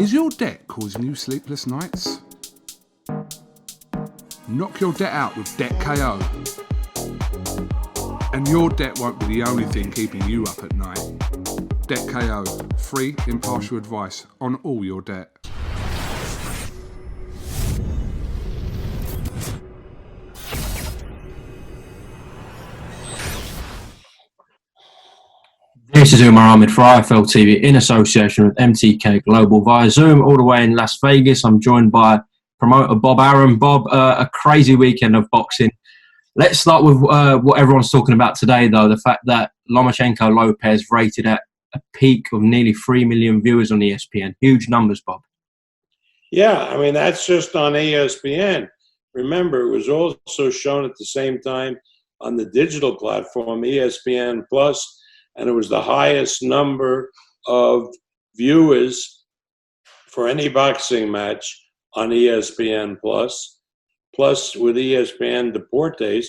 Is your debt causing you sleepless nights? Knock your debt out with Debt KO. And your debt won't be the only thing keeping you up at night. Debt KO, free impartial advice on all your debt. This is UMAR AHMED for IFL TV in association with MTK Global via Zoom, all the way in Las Vegas. I'm joined by promoter Bob Arum. Bob, a crazy weekend of boxing. Let's start with what everyone's talking about today, though, the fact that Lomachenko Lopez rated at a peak of nearly 3 million viewers on ESPN. Huge numbers, Bob. Yeah, I mean, that's just on ESPN. Remember, it was also shown at the same time on the digital platform, ESPN Plus, and it was the highest number of viewers for any boxing match on ESPN Plus. Plus, with ESPN Deportes,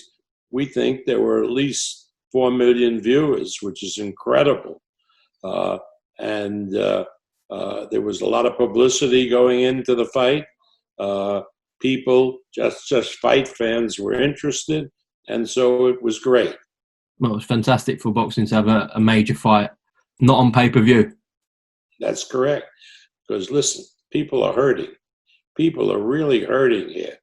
we think there were at least 4 million viewers, which is incredible. And there was a lot of publicity going into the fight. People, just fight fans, were interested, and so it was great. Well, it's fantastic for boxing to have a major fight, not on pay-per-view. That's correct. Because listen, people are hurting. People are really hurting here.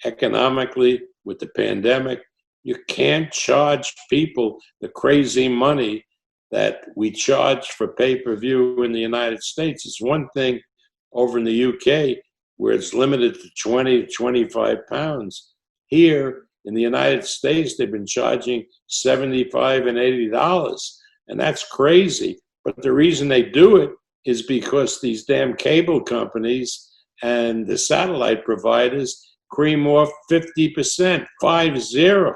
Economically, with the pandemic, you can't charge people the crazy money that we charge for pay-per-view in the United States. It's one thing over in the UK where it's limited to 20 to 25 pounds. Here in the United States, they've been charging $75 and $80, and that's crazy. But the reason they do it is because these damn cable companies and the satellite providers cream off 50%, 50.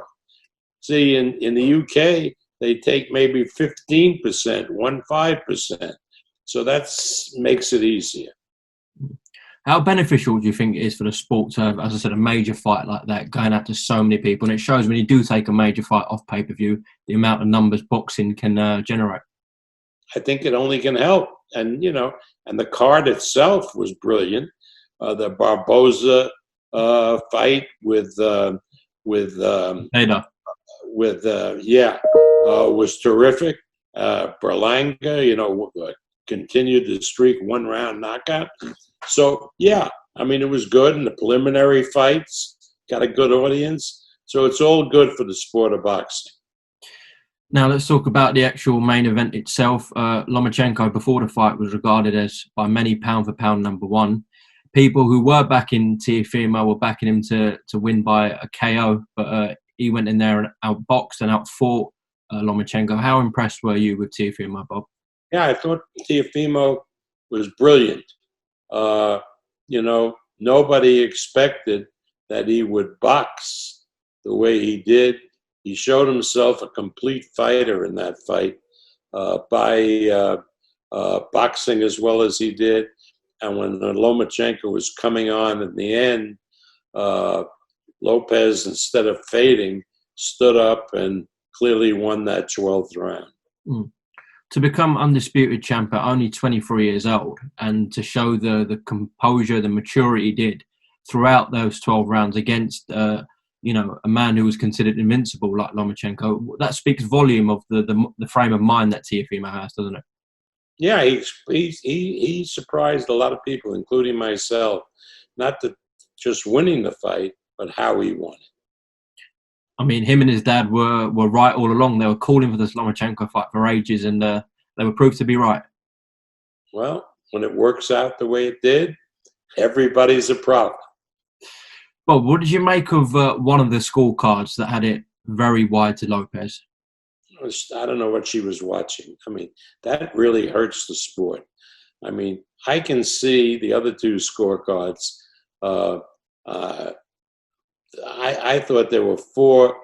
See, in the UK, they take maybe 15%, 15%. So that makes it easier. How beneficial do you think it is for the sport to have, as I said, a major fight like that going out to so many people? And it shows when you do take a major fight off pay-per-view, the amount of numbers boxing can generate. I think it only can help. And, and the card itself was brilliant. The Barboza fight was terrific. Berlanga, continued the streak, 1-round knockout. So, yeah, I mean, it was good. And the preliminary fights got a good audience. So it's all good for the sport of boxing. Now, let's talk about the actual main event itself. Lomachenko, before the fight, was regarded as, by many, pound-for-pound number one. People who were backing Teofimo were backing him to win by a KO, but he went in there and outboxed and outfought Lomachenko. How impressed were you with Teofimo, Bob? Yeah, I thought Teofimo was brilliant. Nobody expected that he would box the way he did. He showed himself a complete fighter in that fight by boxing as well as he did. And when Lomachenko was coming on in the end, Lopez, instead of fading, stood up and clearly won that 12th round. To become undisputed champ at only 23 years old and to show the composure, the maturity he did throughout those 12 rounds against a man who was considered invincible like Lomachenko, that speaks volume of the frame of mind that Teofimo has, doesn't it? Yeah, he surprised a lot of people, including myself, not just winning the fight, but how he won it. I mean, him and his dad were right all along. They were calling for this Lomachenko fight for ages, and they were proved to be right. Well, when it works out the way it did, everybody's a problem. Bob, what did you make of one of the scorecards that had it very wide to Lopez? I don't know what she was watching. I mean, that really hurts the sport. I mean, I can see the other two scorecards. I thought there were 4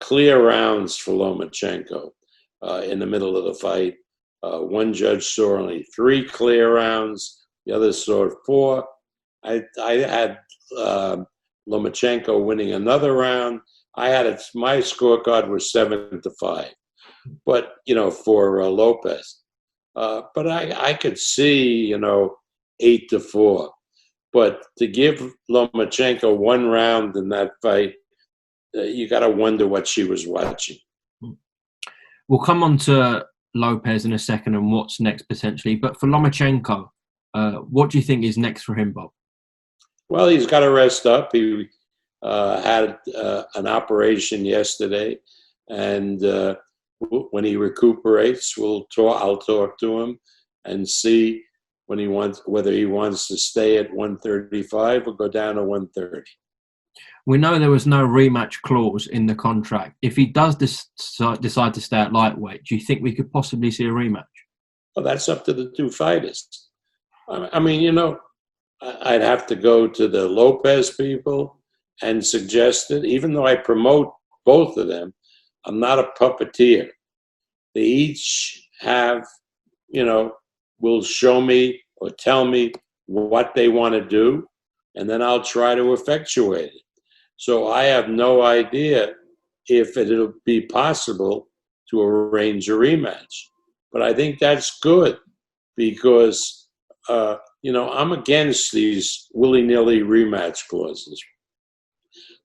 clear rounds for Lomachenko in the middle of the fight. One judge saw only 3 clear rounds. The other saw 4. I had Lomachenko winning another round. My scorecard was 7-5, but for Lopez. But I could see 8-4. But to give Lomachenko one round in that fight, you got to wonder what she was watching. We'll come on to Lopez in a second and what's next potentially. But for Lomachenko, what do you think is next for him, Bob? Well, he's got to rest up. He had an operation yesterday, and when he recuperates, I'll talk to him and see whether he wants to stay at 135 or go down to 130. We know there was no rematch clause in the contract. If he does decide to stay at lightweight, do you think we could possibly see a rematch? Well, that's up to the two fighters. I mean, I'd have to go to the Lopez people and suggest it. Even though I promote both of them, I'm not a puppeteer. They each have, will show me or tell me what they want to do, and then I'll try to effectuate it. So I have no idea if it'll be possible to arrange a rematch. But I think that's good because, I'm against these willy-nilly rematch clauses.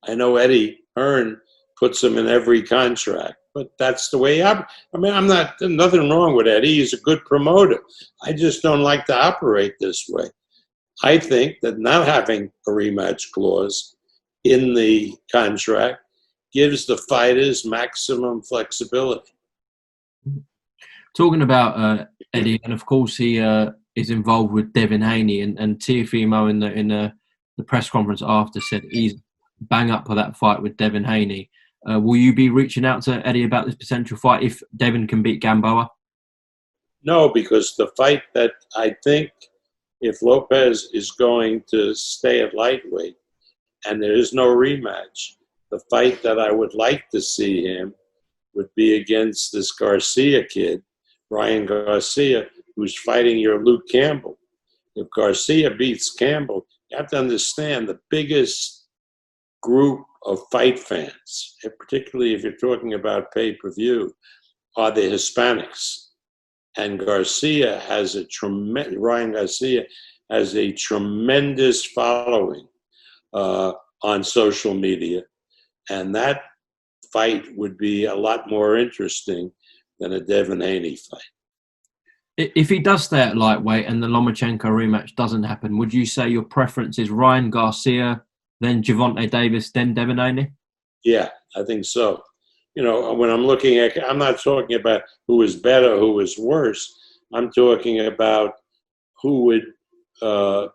I know Eddie Hearn puts them in every contract, but that's the way I'm nothing wrong with Eddie. He's a good promoter. I just don't like to operate this way. I think that not having a rematch clause in the contract gives the fighters maximum flexibility. Talking about Eddie, and of course he is involved with Devin Haney, and Teofimo in the press conference after said he's bang up for that fight with Devin Haney. Will you be reaching out to Eddie about this potential fight if Devin can beat Gamboa? No, because the fight that I think if Lopez is going to stay at lightweight and there is no rematch, the fight that I would like to see him would be against this Garcia kid, Ryan Garcia, who's fighting your Luke Campbell. If Garcia beats Campbell, you have to understand the biggest group of fight fans, particularly if you're talking about pay-per-view, are the Hispanics. And Ryan Garcia has a tremendous following on social media. And that fight would be a lot more interesting than a Devin Haney fight. If he does stay at lightweight and the Lomachenko rematch doesn't happen, would you say your preference is Ryan Garcia, then Gervonta Davis, then Devin Haney? Yeah, I think so. When I'm looking at, I'm not talking about who is better, who is worse. I'm talking about who would what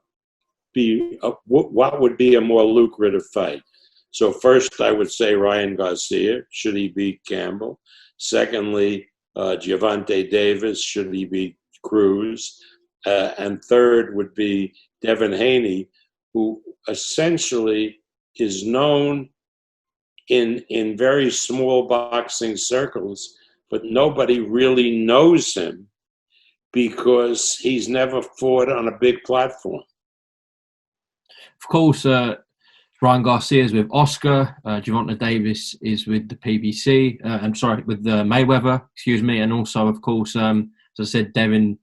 would be a more lucrative fight. So first, I would say Ryan Garcia, should he beat Campbell. Secondly, Gervonta Davis, should he beat Cruz. And third would be Devin Haney, who essentially is known in very small boxing circles, but nobody really knows him because he's never fought on a big platform. Of course, Ryan Garcia is with Oscar. Gervonta Davis is with the PBC. With Mayweather, and also, of course, as I said, Devin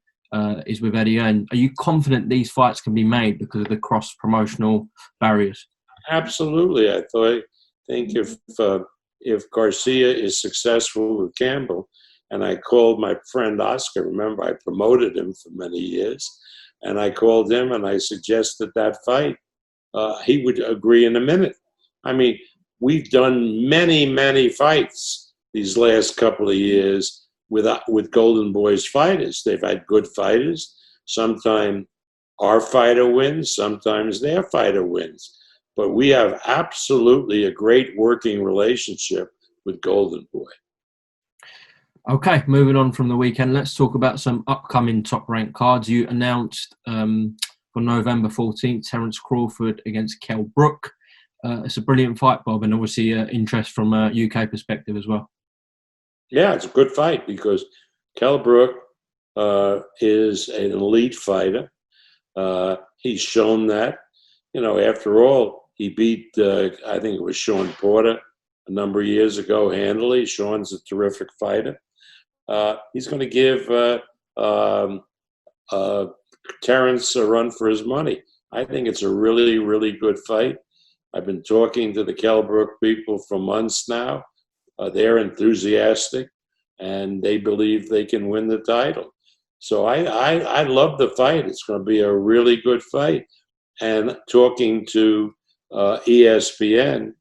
is with Eddie Hearn. Are you confident these fights can be made because of the cross-promotional barriers? Absolutely. I think if Garcia is successful with Campbell, and I called my friend Oscar, remember I promoted him for many years, and I called him and I suggested that fight, he would agree in a minute. I mean, we've done many, many fights these last couple of years with Golden Boys fighters. They've had good fighters. Sometimes our fighter wins, sometimes their fighter wins. But we have absolutely a great working relationship with Golden Boy. Okay, moving on from the weekend, let's talk about some upcoming top-ranked cards. You announced for November 14th, Terence Crawford against Kell Brook. It's a brilliant fight, Bob, and obviously interest from a UK perspective as well. Yeah, it's a good fight because Kell Brook is an elite fighter. He's shown that. After all, he beat, I think it was Sean Porter a number of years ago handily. Sean's a terrific fighter. He's going to give Terrence a run for his money. I think it's a really, really good fight. I've been talking to the Kell Brook people for months now. They're enthusiastic, and they believe they can win the title. So I love the fight. It's going to be a really good fight. And talking to ESPN,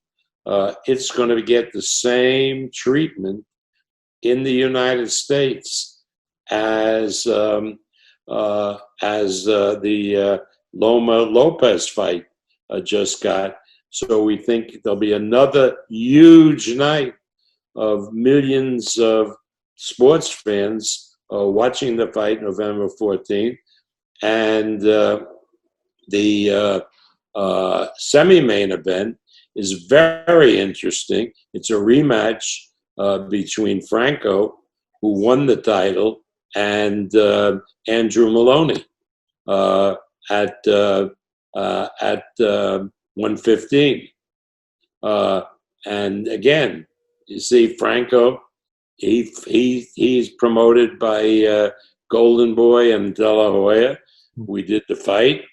it's going to get the same treatment in the United States as the Loma Lopez fight just got. So we think there'll be another huge night of millions of sports fans watching the fight November 14th. And the semi-main event is very interesting. It's a rematch between Franco, who won the title, and Andrew Maloney at 115. And again, you see Franco, he's promoted by Golden Boy and De La Hoya. We did the fight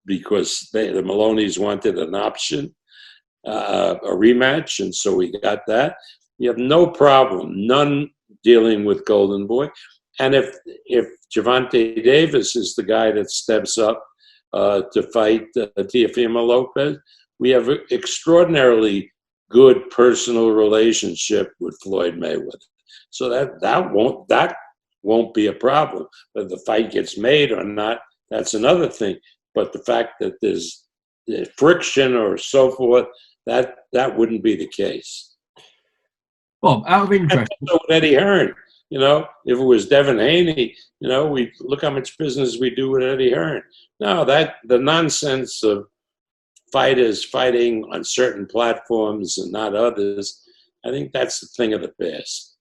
because the Maloneys wanted an option, a rematch, and so we got that. We have no problem, none, dealing with Golden Boy. And if Gervonta Davis is the guy that steps up to fight Teofimo Lopez, we have an extraordinarily good personal relationship with Floyd Mayweather. So that won't be a problem. Whether the fight gets made or not, that's another thing. But the fact that there's friction or so forth, that wouldn't be the case. Bob, out of interest, with Eddie Hearn, if it was Devin Haney, we look how much business we do with Eddie Hearn. No, the nonsense of fighters fighting on certain platforms and not others, I think that's the thing of the past.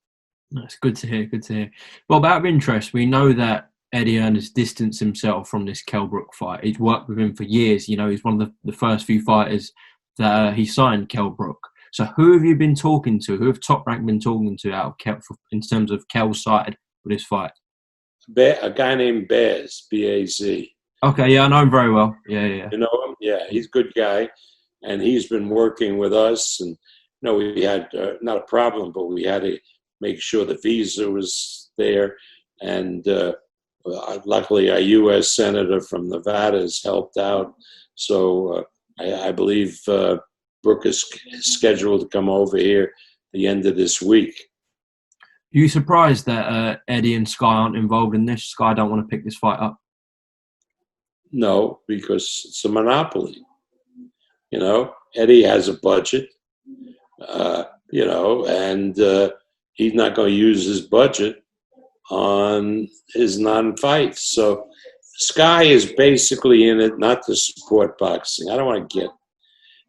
That's good to hear. Good to hear. Bob, out of interest, we know that Eddie Hearn has distanced himself from this Kell Brook fight. He's worked with him for years. He's one of the first few fighters that he signed, Kell Brook. So who have you been talking to? Who have Top Rank been talking to out of Kell, in terms of Kell's side for this fight? A guy named Baz, B-A-Z. Okay, yeah, I know him very well. Yeah. You know him? Yeah, he's a good guy. And he's been working with us. And, we had not a problem, but we had to make sure the visa was there. And luckily, our U.S. Senator from Nevada has helped out. So I believe Brooke is scheduled to come over here the end of this week. Are you surprised that Eddie and Sky aren't involved in this? Sky don't want to pick this fight up? No, because it's a monopoly. Eddie has a budget, and he's not going to use his budget on his non-fights. So Sky is basically in it not to support boxing. I don't want to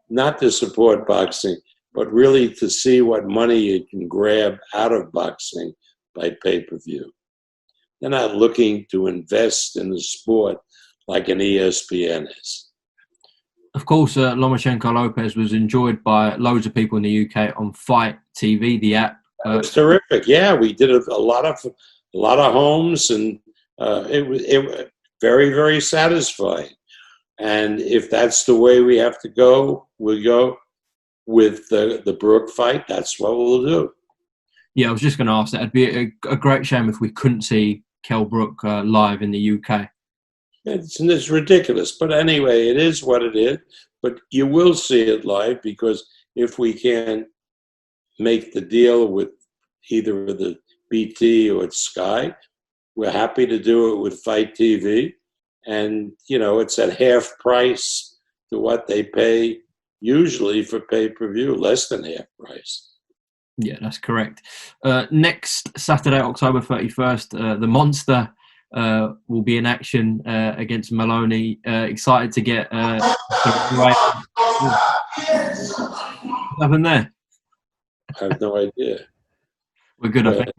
not to support boxing, but really to see what money you can grab out of boxing by pay-per-view. They're not looking to invest in the sport like an ESPN is. Of course, Lomachenko Lopez was enjoyed by loads of people in the UK on Fight TV, the app. It was terrific. Yeah, we did a lot of homes, and it was very, very satisfying. And if that's the way we have to go, we'll go with the Brook fight. That's what we'll do. Yeah, I was just going to ask that. It'd be a great shame if we couldn't see Kell Brook live in the UK. It's ridiculous. But anyway, it is what it is. But you will see it live, because if we can make the deal with either the BT or Sky, we're happy to do it with Fight TV. And, it's at half price to what they pay usually for pay-per-view, less than half price. Yeah, that's correct. Next Saturday, October 31st, the Monster will be in action against Maloney. Excited to get what happened there? I have no idea. We're good, I think.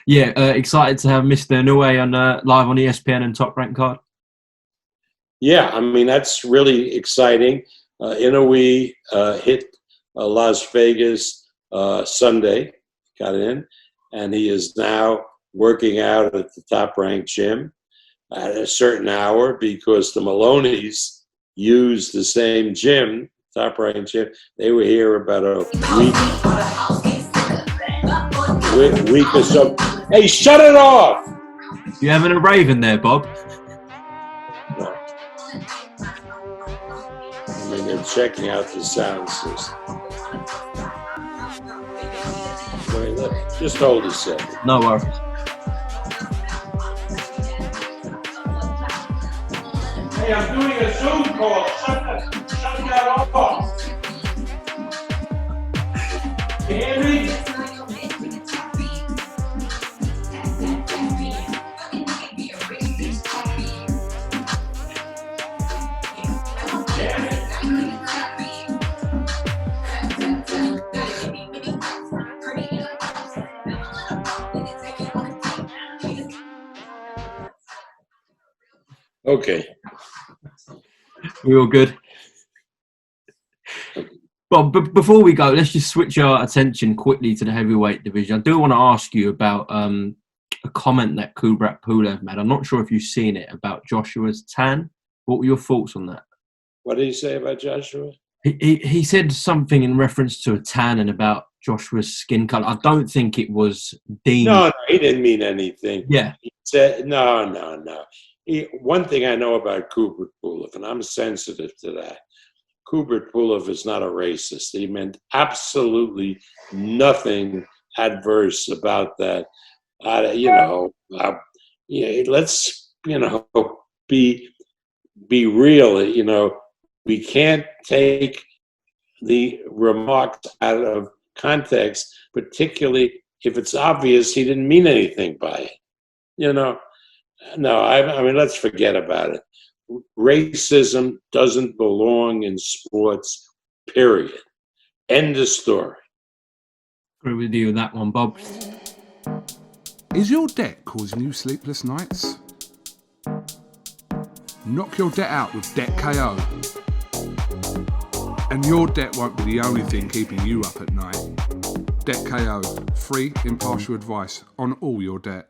Yeah, excited to have Mr. Inoue on live on ESPN and Top Rank card. Yeah, I mean, that's really exciting. Inoue hit Las Vegas Sunday, got in, and he is now working out at the Top Rank gym. at a certain hour because the Maloneys used the same gym, top-ranked gym. They were here about a week or so. Hey, shut it off! You having a raven there, Bob? No. I mean, they're checking out the sound system. Wait, just hold a second. No worries. Hey, I'm doing a Zoom call. Shut that off. You hear me? Okay. We all good? Bob, before we go, let's just switch our attention quickly to the heavyweight division. I do want to ask you about a comment that Kubrat Pulev made. I'm not sure if you've seen it, about Joshua's tan. What were your thoughts on that? What did he say about Joshua? He said something in reference to a tan and about Joshua's skin color. I don't think it was deemed. No, he didn't mean anything. Yeah. He said, no. One thing I know about Kubrat Pulev, and I'm sensitive to that, Kubrat Pulev is not a racist. He meant absolutely nothing adverse about that. Let's be real. We can't take the remarks out of context, particularly if it's obvious he didn't mean anything by it. No, I mean, let's forget about it. Racism doesn't belong in sports, period. End of story. Agree with you on that one, Bob. Is your debt causing you sleepless nights? Knock your debt out with Debt KO. And your debt won't be the only thing keeping you up at night. Debt KO, free, impartial advice on all your debt.